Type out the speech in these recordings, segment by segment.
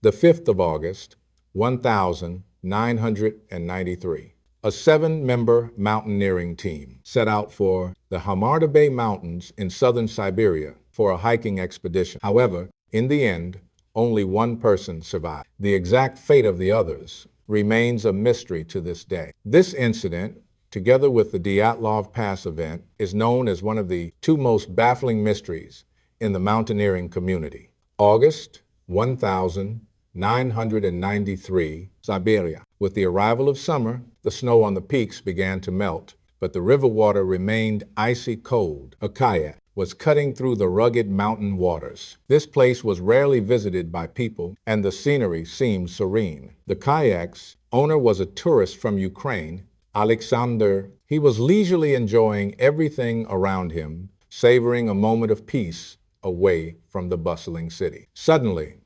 The 5th of August, 1993. A 7-member mountaineering team set out for the Hamar-Daban Mountains in southern Siberia for a hiking expedition. However, in the end, only one person survived. The exact fate of the others remains a mystery to this day. This incident, together with the Dyatlov Pass event, is known as one of the two most baffling mysteries in the mountaineering community. August 1993, Siberia. With the arrival of summer, the snow on the peaks began to melt, but the river water remained icy cold. A kayak was cutting through the rugged mountain waters. This place was rarely visited by people, and the scenery seemed serene. The kayak's owner was a tourist from Ukraine, Alexander. He was leisurely enjoying everything around him, savoring a moment of peace away from the bustling city. Suddenly,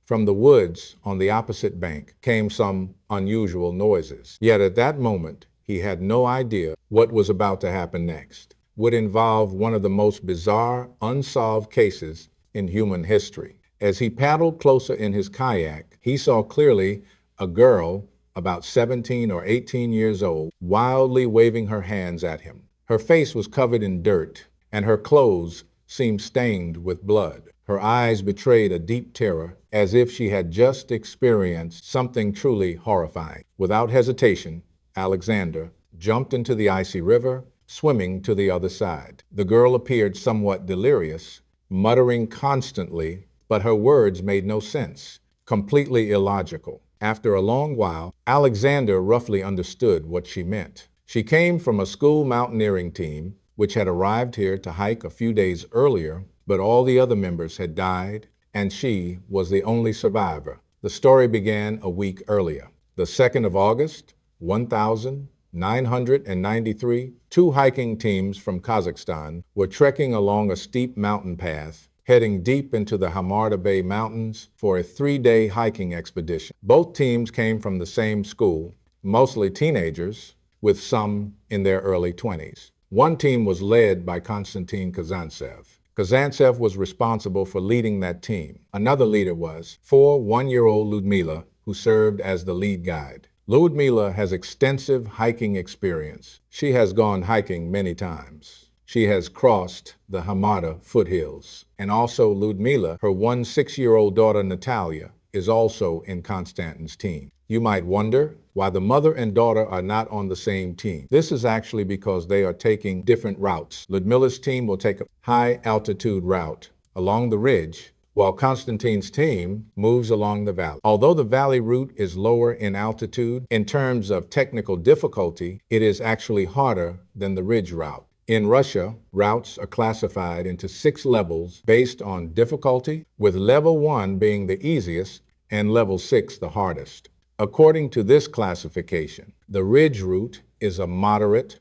from the woods on the opposite bank came some unusual noises. Yet at that moment, he had no idea what was about to happen next. Would involve one of the most bizarre, unsolved cases in human history. As he paddled closer in his kayak, he saw clearly a girl about 17 or 18 years old, wildly waving her hands at him. Her face was covered in dirt, and her clothes seemed stained with blood. Her eyes betrayed a deep terror, as if she had just experienced something truly horrifying. Without hesitation, Alexander jumped into the icy river, swimming to the other side. The girl appeared somewhat delirious, muttering constantly, but her words made no sense, completely illogical. After a long while, Alexander roughly understood what she meant. She came from a school mountaineering team, which had arrived here to hike a few days earlier, but all the other members had died, and she was the only survivor. The story began a week earlier. The 2nd of August, 1993, two hiking teams from Kazakhstan were trekking along a steep mountain path, heading deep into the Hamar-Daban Mountains for a 3-day hiking expedition. Both teams came from the same school, mostly teenagers, with some in their early 20s. One team was led by Konstantin Kazantsev. Kazantsev was responsible for leading that team. Another leader was 1-year-old Lyudmila, who served as the lead guide. Lyudmila has extensive hiking experience. She has gone hiking many times. She has crossed the Hamada foothills. And also Lyudmila, her 6-year-old daughter Natalia, is also in Konstantin's team. You might wonder why the mother and daughter are not on the same team. This is actually because they are taking different routes. Lyudmila's team will take a high-altitude route along the ridge, while Konstantin's team moves along the valley. Although the valley route is lower in altitude, in terms of technical difficulty, it is actually harder than the ridge route. In Russia, routes are classified into 6 levels based on difficulty, with level 1 being the easiest and level 6 the hardest. According to this classification, the ridge route is a moderate,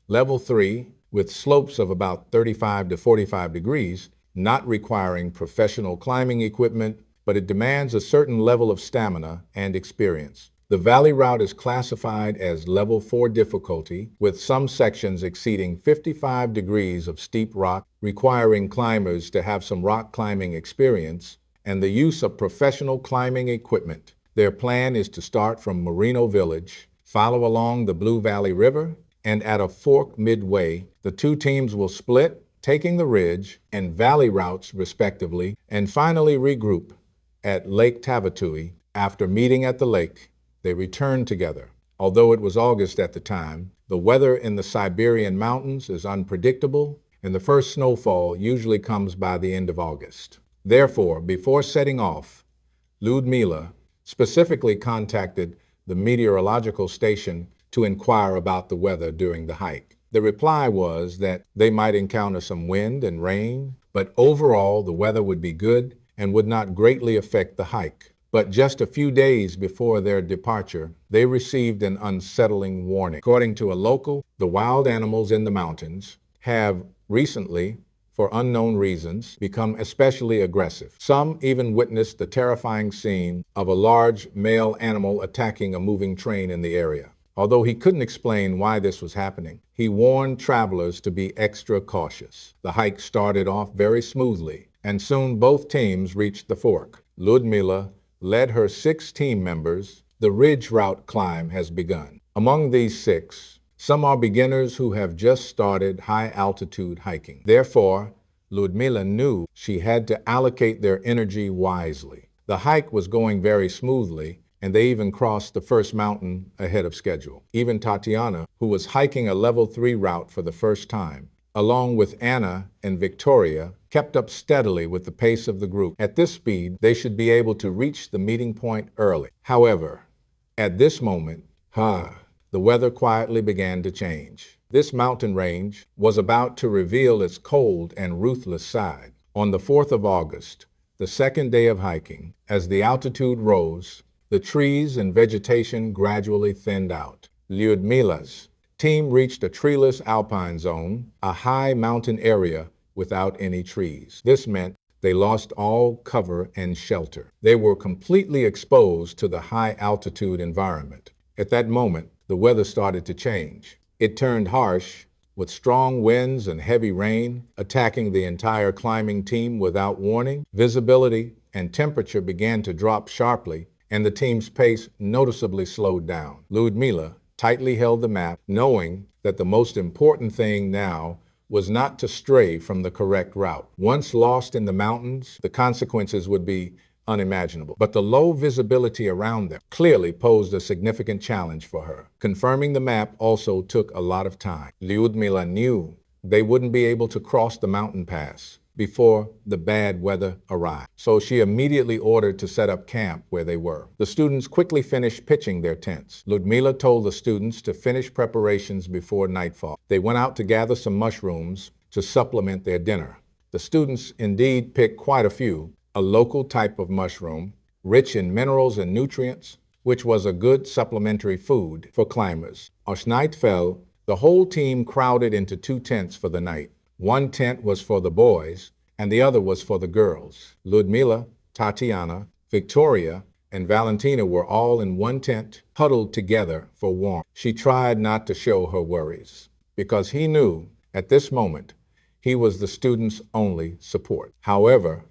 level 3, with slopes of about 35 to 45 degrees, not requiring professional climbing equipment, but it demands a certain level of stamina and experience. The valley route is classified as level 4 difficulty, with some sections exceeding 55 degrees of steep rock, requiring climbers to have some rock climbing experience and the use of professional climbing equipment. Their plan is to start from Merino Village, follow along the Blue Valley River, and at a fork midway, the two teams will split, taking the ridge and valley routes respectively, and finally regroup at Lake Tavatui. After meeting at the lake, they return together. Although it was August at the time, the weather in the Siberian mountains is unpredictable, and the first snowfall usually comes by the end of August. Therefore, before setting off, Lyudmila specifically contacted the meteorological station to inquire about the weather during the hike. The reply was that they might encounter some wind and rain, but overall the weather would be good and would not greatly affect the hike. But just a few days before their departure, they received an unsettling warning. According to a local, the wild animals in the mountains have recently, for unknown reasons, become especially aggressive. Some even witnessed the terrifying scene of a large male animal attacking a moving train in the area. Although he couldn't explain why this was happening, he warned travelers to be extra cautious. The hike started off very smoothly, and soon both teams reached the fork. Lyudmila led her 6 team members. The ridge route climb has begun. Among these 6, some are beginners who have just started high-altitude hiking. Therefore, Lyudmila knew she had to allocate their energy wisely. The hike was going very smoothly, and they even crossed the first mountain ahead of schedule. Even Tatiana, who was hiking a level 3 route for the first time, along with Anna and Victoria, kept up steadily with the pace of the group. At this speed, they should be able to reach the meeting point early. However, at this moment, the weather quietly began to change. This mountain range was about to reveal its cold and ruthless side. On the 4th of August, the second day of hiking, as the altitude rose, the trees and vegetation gradually thinned out. Lyudmila's team reached a treeless alpine zone, a high mountain area without any trees. This meant they lost all cover and shelter. They were completely exposed to the high altitude environment. At that moment, the weather started to change. It turned harsh, with strong winds and heavy rain attacking the entire climbing team without warning. Visibility and temperature began to drop sharply, and the team's pace noticeably slowed down. Lyudmila tightly held the map, knowing that the most important thing now was not to stray from the correct route. Once lost in the mountains, the consequences would be unimaginable. But the low visibility around them clearly posed a significant challenge for her. Confirming the map also took a lot of time. Lyudmila knew they wouldn't be able to cross the mountain pass before the bad weather arrived. So she immediately ordered to set up camp where they were. The students quickly finished pitching their tents. Lyudmila told the students to finish preparations before nightfall. They went out to gather some mushrooms to supplement their dinner. The students indeed picked quite a few, a local type of mushroom, rich in minerals and nutrients, which was a good supplementary food for climbers. As night fell, the whole team crowded into 2 tents for the night. One tent was for the boys, and the other was for the girls. Lyudmila, Tatiana, Victoria, and Valentina were all in one tent, huddled together for warmth. She tried not to show her worries, because he knew, at this moment, he was the students' only support. However,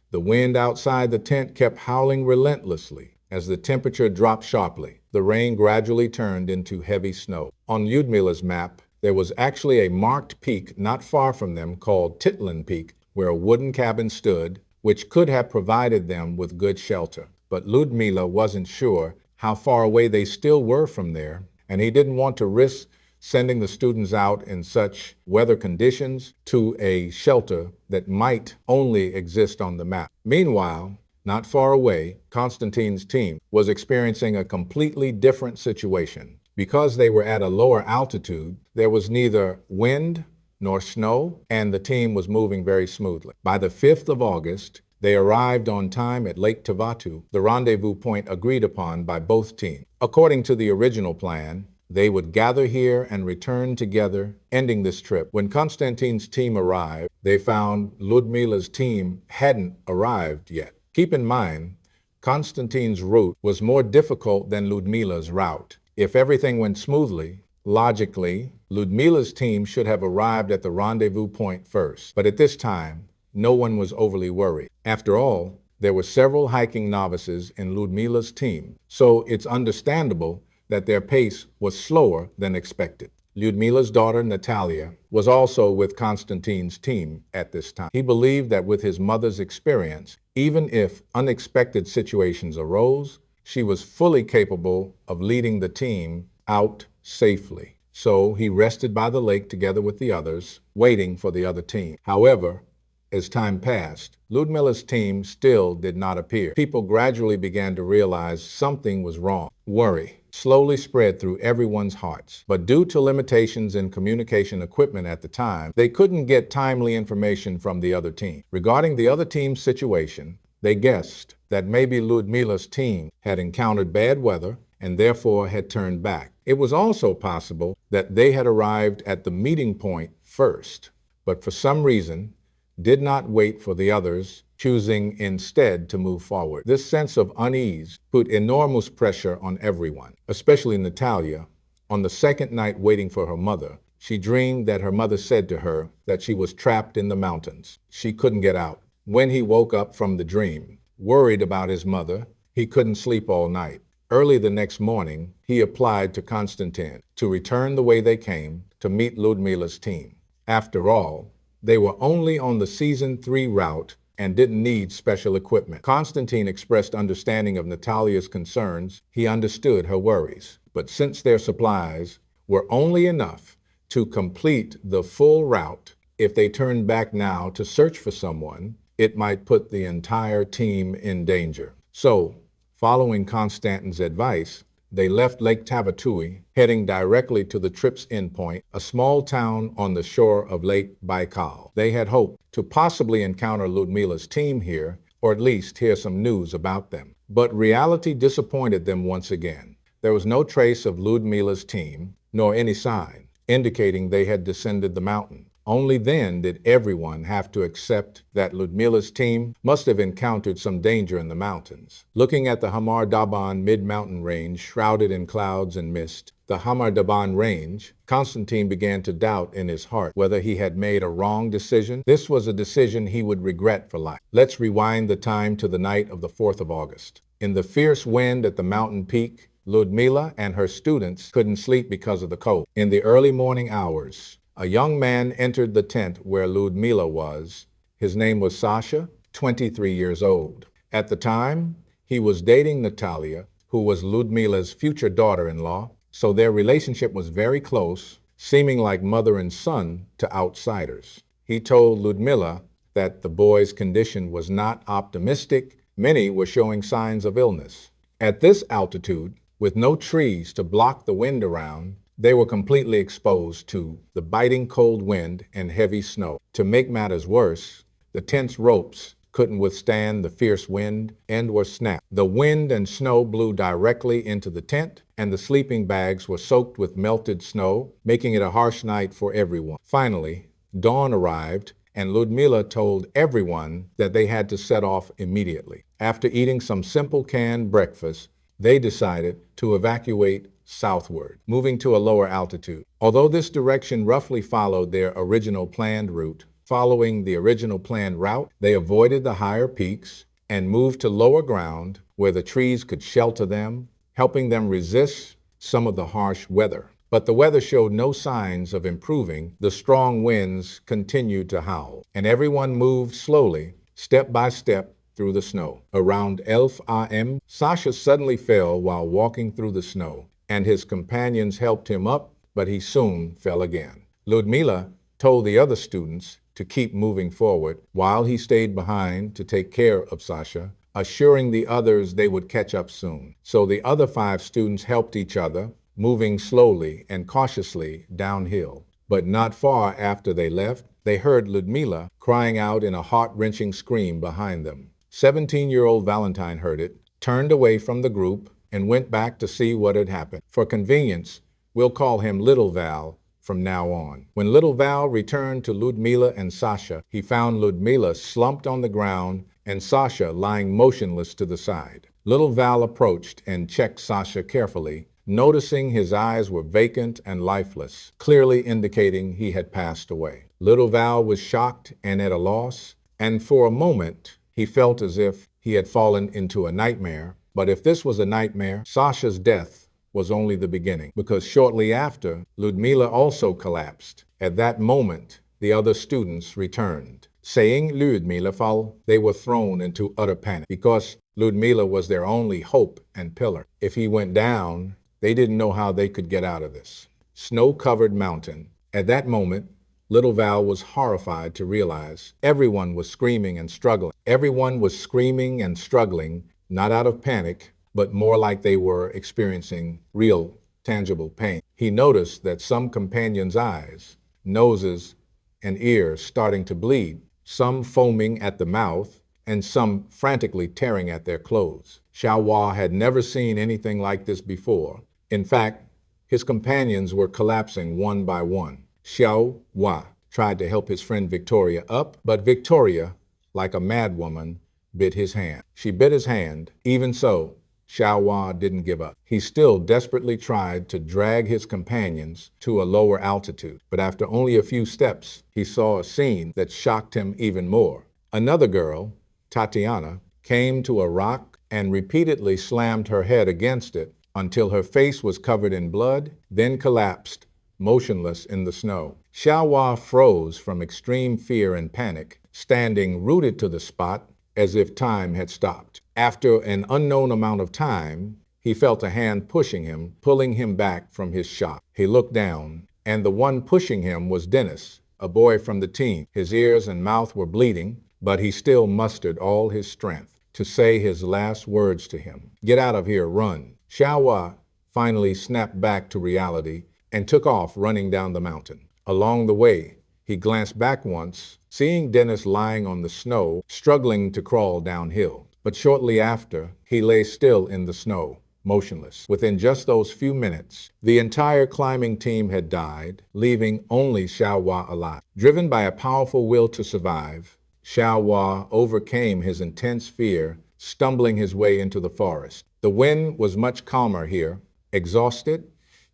the wind outside the tent kept howling relentlessly. As the temperature dropped sharply, the rain gradually turned into heavy snow. On Lyudmila's map, there was actually a marked peak not far from them called Titlin Peak, where a wooden cabin stood, which could have provided them with good shelter. But Lyudmila wasn't sure how far away they still were from there, and he didn't want to risk sending the students out in such weather conditions to a shelter that might only exist on the map. Meanwhile, not far away, Konstantin's team was experiencing a completely different situation. Because they were at a lower altitude, there was neither wind nor snow, and the team was moving very smoothly. By the 5th of August, they arrived on time at Lake Tavatu, the rendezvous point agreed upon by both teams. According to the original plan, they would gather here and return together, ending this trip. When Konstantin's team arrived, they found Lyudmila's team hadn't arrived yet. Keep in mind, Konstantin's route was more difficult than Lyudmila's route. If everything went smoothly, logically, Lyudmila's team should have arrived at the rendezvous point first. But at this time, no one was overly worried. After all, there were several hiking novices in Lyudmila's team, so it's understandable that their pace was slower than expected. Lyudmila's daughter, Natalia, was also with Konstantin's team at this time. He believed that with his mother's experience, even if unexpected situations arose, she was fully capable of leading the team out safely. So he rested by the lake together with the others, waiting for the other team. However, as time passed, Lyudmila's team still did not appear. People gradually began to realize something was wrong. Worry slowly spread through everyone's hearts. But due to limitations in communication equipment at the time, they couldn't get timely information from the other team. Regarding the other team's situation, they guessed that maybe Lyudmila's team had encountered bad weather and therefore had turned back. It was also possible that they had arrived at the meeting point first, but for some reason did not wait for the others, choosing instead to move forward. This sense of unease put enormous pressure on everyone, especially Natalia. On the second night waiting for her mother, she dreamed that her mother said to her that she was trapped in the mountains. She couldn't get out. When he woke up from the dream, worried about his mother, He couldn't sleep all night. Early the next morning, he applied to Konstantin to return the way they came to meet Lyudmila's team. After all, they were only on the Season 3 route and didn't need special equipment. Konstantin expressed understanding of Natalia's concerns. He understood her worries. But since their supplies were only enough to complete the full route, if they turned back now to search for someone, it might put the entire team in danger. So, following Konstantin's advice, they left Lake Tavatui, heading directly to the trip's endpoint, a small town on the shore of Lake Baikal. They had hoped to possibly encounter Lyudmila's team here, or at least hear some news about them. But reality disappointed them once again. There was no trace of Lyudmila's team, nor any sign, indicating they had descended the mountain. Only then did everyone have to accept that Lyudmila's team must have encountered some danger in the mountains. Looking at the Hamar-Daban mid-mountain range shrouded in clouds and mist, the Hamar-Daban range, Konstantin began to doubt in his heart whether he had made a wrong decision. This was a decision he would regret for life. Let's rewind the time to the night of the 4th of August. In the fierce wind at the mountain peak, Lyudmila and her students couldn't sleep because of the cold. In the early morning hours, a young man entered the tent where Lyudmila was. His name was Sasha, 23 years old. At the time, he was dating Natalia, who was Lyudmila's future daughter-in-law, so their relationship was very close, seeming like mother and son to outsiders. He told Lyudmila that the boy's condition was not optimistic. Many were showing signs of illness. At this altitude, with no trees to block the wind around, they were completely exposed to the biting cold wind and heavy snow. To make matters worse, the tent's ropes couldn't withstand the fierce wind and were snapped. The wind and snow blew directly into the tent, and the sleeping bags were soaked with melted snow, making it a harsh night for everyone. Finally, dawn arrived, and Lyudmila told everyone that they had to set off immediately. After eating some simple canned breakfast, they decided to evacuate southward, moving to a lower altitude. Although this direction roughly followed their original planned route, following the original planned route, they avoided the higher peaks and moved to lower ground where the trees could shelter them, helping them resist some of the harsh weather. But the weather showed no signs of improving. The strong winds continued to howl, and everyone moved slowly, step by step, through the snow. Around 11 a.m., Sasha suddenly fell while walking through the snow, and his companions helped him up, but he soon fell again. Lyudmila told the other students to keep moving forward while he stayed behind to take care of Sasha, assuring the others they would catch up soon. So the other 5 students helped each other, moving slowly and cautiously downhill. But not far after they left, they heard Lyudmila crying out in a heart-wrenching scream behind them. 17-year-old Valentine heard it, turned away from the group, and went back to see what had happened. For convenience, we'll call him Little Val from now on. When Little Val returned to Lyudmila and Sasha, he found Lyudmila slumped on the ground and Sasha lying motionless to the side. Little Val approached and checked Sasha carefully, noticing his eyes were vacant and lifeless, clearly indicating he had passed away. Little Val was shocked and at a loss, and for a moment, he felt as if he had fallen into a nightmare. But if this was a nightmare, Sasha's death was only the beginning, because shortly after, Lyudmila also collapsed. At that moment, the other students returned. Saying Lyudmila fell, they were thrown into utter panic, because Lyudmila was their only hope and pillar. If he went down, they didn't know how they could get out of this snow-covered mountain. At that moment, Little Val was horrified to realize everyone was screaming and struggling. Everyone was screaming and struggling, not out of panic, but more like they were experiencing real, tangible pain. He noticed that some companions' eyes, noses, and ears starting to bleed, some foaming at the mouth, and some frantically tearing at their clothes. Xiaohua had never seen anything like this before. In fact, his companions were collapsing one by one. Xiaohua tried to help his friend Victoria up, but Victoria, like a madwoman, bit his hand. She bit his hand. Even so, Xiaohua didn't give up. He still desperately tried to drag his companions to a lower altitude, but after only a few steps, he saw a scene that shocked him even more. Another girl, Tatiana, came to a rock and repeatedly slammed her head against it until her face was covered in blood, then collapsed, motionless in the snow. Xiaohua froze from extreme fear and panic, standing rooted to the spot as if time had stopped. After an unknown amount of time, he felt a hand pushing him, pulling him back from his shock. He looked down, and the one pushing him was Dennis, a boy from the team. His ears and mouth were bleeding, but he still mustered all his strength to say his last words to him. "Get out of here, run." Xiaohua finally snapped back to reality and took off running down the mountain. Along the way, he glanced back once, seeing Dennis lying on the snow, struggling to crawl downhill. But shortly after, he lay still in the snow, motionless. Within just those few minutes, the entire climbing team had died, leaving only Xiaohua alive. Driven by a powerful will to survive, Xiaohua overcame his intense fear, stumbling his way into the forest. The wind was much calmer here. Exhausted,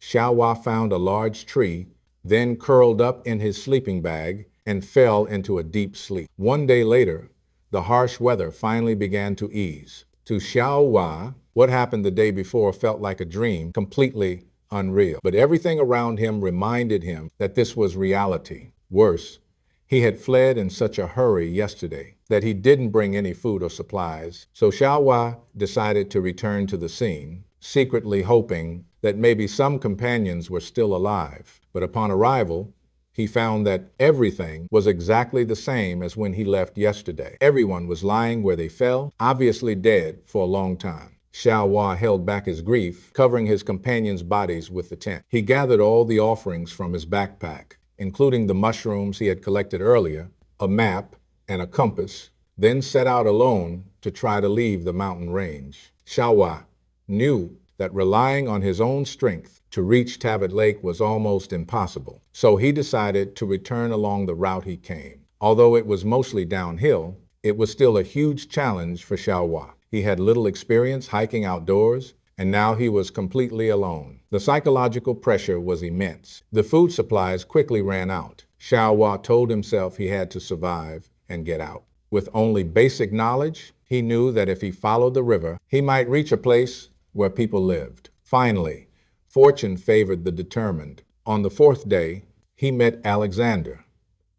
Xiaohua found a large tree, then curled up in his sleeping bag and fell into a deep sleep. One day later, the harsh weather finally began to ease. To Xiaohua, what happened the day before felt like a dream, completely unreal. But everything around him reminded him that this was reality. Worse, he had fled in such a hurry yesterday that he didn't bring any food or supplies. So Xiaohua decided to return to the scene, secretly hoping that maybe some companions were still alive. But upon arrival, he found that everything was exactly the same as when he left yesterday. Everyone was lying where they fell, obviously dead for a long time. Xiaohua held back his grief, covering his companions' bodies with the tent. He gathered all the offerings from his backpack, including the mushrooms he had collected earlier, a map, and a compass, then set out alone to try to leave the mountain range. Xiaohua knew that relying on his own strength to reach Tabet Lake was almost impossible, so he decided to return along the route he came. Although it was mostly downhill, it was still a huge challenge for Xiaohua. He had little experience hiking outdoors, and now he was completely alone. The psychological pressure was immense. The food supplies quickly ran out. Xiaohua told himself he had to survive and get out. With only basic knowledge, he knew that if he followed the river, he might reach a place where people lived. Finally, fortune favored the determined. On the fourth day, he met Alexander,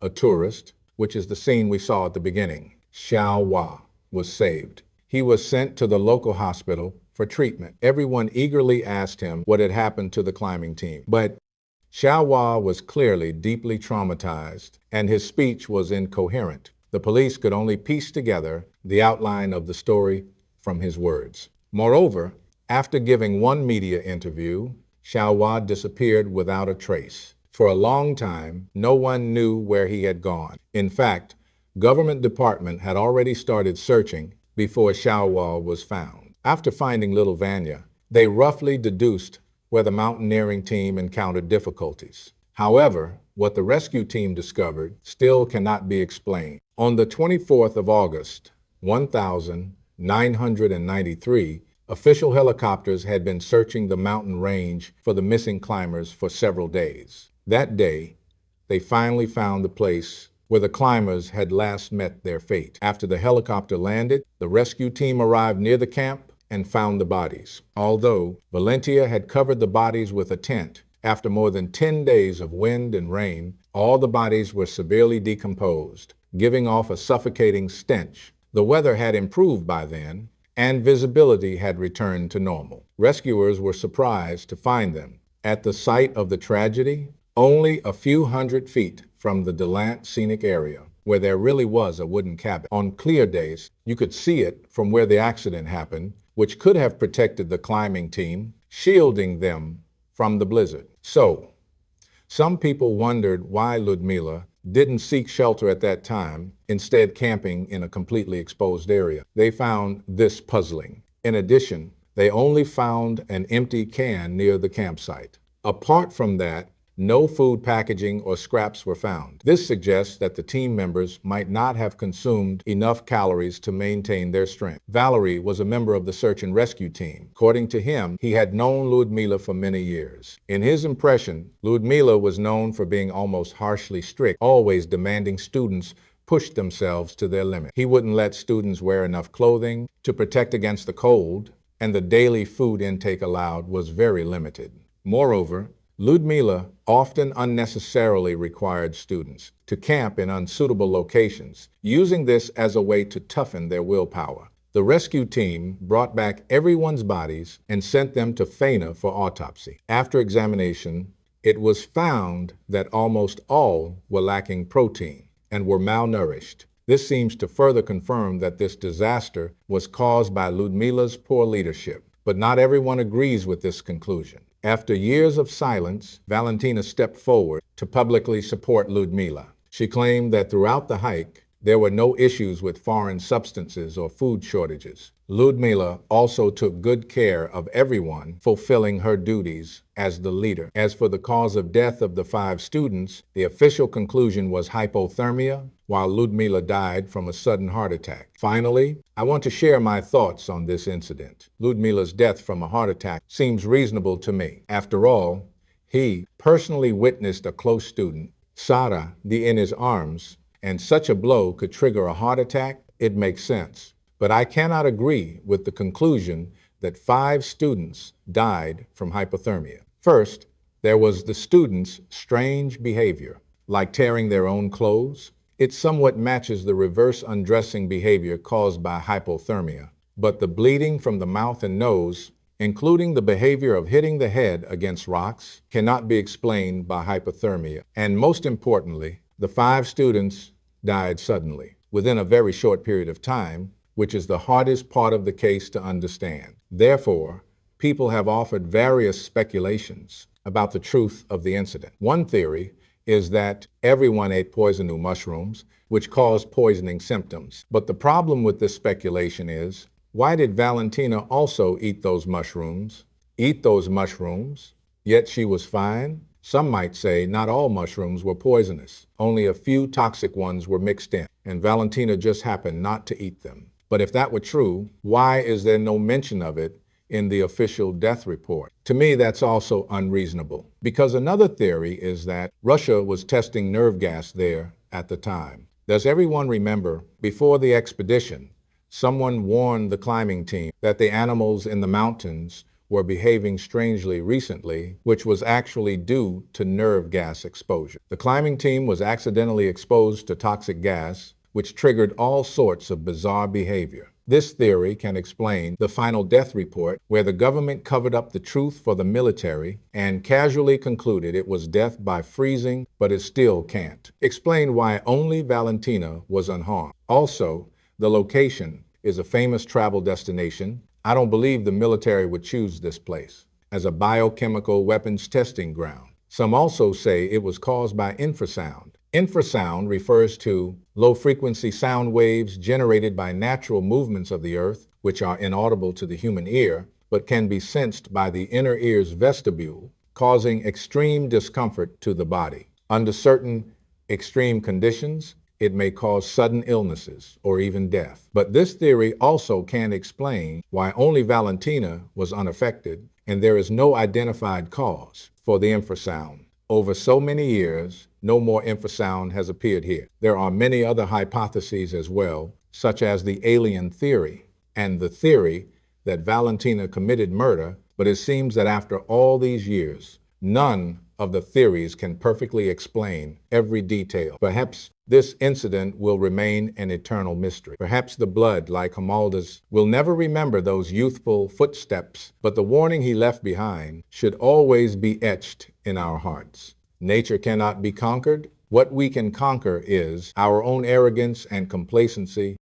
a tourist, which is the scene we saw at the beginning. Xiaohua was saved. He was sent to the local hospital for treatment. Everyone eagerly asked him what had happened to the climbing team. But Xiaohua was clearly deeply traumatized, and his speech was incoherent. The police could only piece together the outline of the story from his words. Moreover, after giving one media interview, Xiaohua disappeared without a trace. For a long time, no one knew where he had gone. In fact, government department had already started searching before Xiaohua was found. After finding Little Vanya, they roughly deduced where the mountaineering team encountered difficulties. However, what the rescue team discovered still cannot be explained. On the 24th of August, 1993, official helicopters had been searching the mountain range for the missing climbers for several days. That day, they finally found the place where the climbers had last met their fate. After the helicopter landed, the rescue team arrived near the camp and found the bodies. Although Valentia had covered the bodies with a tent, after more than 10 days of wind and rain, all the bodies were severely decomposed, giving off a suffocating stench. The weather had improved by then, and visibility had returned to normal. Rescuers were surprised to find them at the site of the tragedy, only a few hundred feet from the Delant scenic area, where there really was a wooden cabin. On clear days, you could see it from where the accident happened, which could have protected the climbing team, shielding them from the blizzard. So, some people wondered why Lyudmila didn't seek shelter at that time, instead camping in a completely exposed area. They found this puzzling. In addition, they only found an empty can near the campsite. Apart from that, no food packaging or scraps were found. This suggests that the team members might not have consumed enough calories to maintain their strength. Valery was a member of the search and rescue team. According to him, he had known Lyudmila for many years. In his impression, Lyudmila was known for being almost harshly strict, always demanding students pushed themselves to their limit. He wouldn't let students wear enough clothing to protect against the cold, and the daily food intake allowed was very limited. Moreover, Lyudmila often unnecessarily required students to camp in unsuitable locations, using this as a way to toughen their willpower. The rescue team brought back everyone's bodies and sent them to Fana for autopsy. After examination, it was found that almost all were lacking protein and were malnourished. This seems to further confirm that this disaster was caused by Lyudmila's poor leadership. But not everyone agrees with this conclusion. After years of silence, Valentina stepped forward to publicly support Lyudmila. She claimed that throughout the hike, there were no issues with foreign substances or food shortages. Lyudmila also took good care of everyone, fulfilling her duties as the leader. As for the cause of death of the 5 students, the official conclusion was hypothermia, while Lyudmila died from a sudden heart attack. Finally, I want to share my thoughts on this incident. Lyudmila's death from a heart attack seems reasonable to me. After all, he personally witnessed a close student, Sara, in his arms, and such a blow could trigger a heart attack. It makes sense. But I cannot agree with the conclusion that 5 students died from hypothermia. First, there was the students' strange behavior, like tearing their own clothes. It somewhat matches the reverse undressing behavior caused by hypothermia. But the bleeding from the mouth and nose, including the behavior of hitting the head against rocks, cannot be explained by hypothermia. And most importantly, the 5 students died suddenly, within a very short period of time, which is the hardest part of the case to understand. Therefore, people have offered various speculations about the truth of the incident. One theory is that everyone ate poisonous mushrooms, which caused poisoning symptoms. But the problem with this speculation is, why did Valentina also eat those mushrooms, yet she was fine? Some might say not all mushrooms were poisonous. Only a few toxic ones were mixed in, and Valentina just happened not to eat them. But if that were true, why is there no mention of it in the official death report? To me, that's also unreasonable. Because another theory is that Russia was testing nerve gas there at the time. Does everyone remember, before the expedition, someone warned the climbing team that the animals in the mountains were behaving strangely recently, which was actually due to nerve gas exposure. The climbing team was accidentally exposed to toxic gas, which triggered all sorts of bizarre behavior. This theory can explain the final death report, where the government covered up the truth for the military and casually concluded it was death by freezing, but it still can't explain why only Valentina was unharmed. Also, the location is a famous travel destination. I don't believe the military would choose this place as a biochemical weapons testing ground. Some also say it was caused by infrasound. Infrasound refers to low-frequency sound waves generated by natural movements of the earth, which are inaudible to the human ear, but can be sensed by the inner ear's vestibule, causing extreme discomfort to the body. Under certain extreme conditions, it may cause sudden illnesses or even death. But this theory also can't explain why only Valentina was unaffected, and there is no identified cause for the infrasound. Over so many years, no more infrasound has appeared here. There are many other hypotheses as well, such as the alien theory and the theory that Valentina committed murder, but it seems that after all these years, none of the theories can perfectly explain every detail. Perhaps this incident will remain an eternal mystery. Perhaps the Bled, like Hamar-Daban, will never remember those youthful footsteps, but the warning he left behind should always be etched in our hearts. Nature cannot be conquered. What we can conquer is our own arrogance and complacency,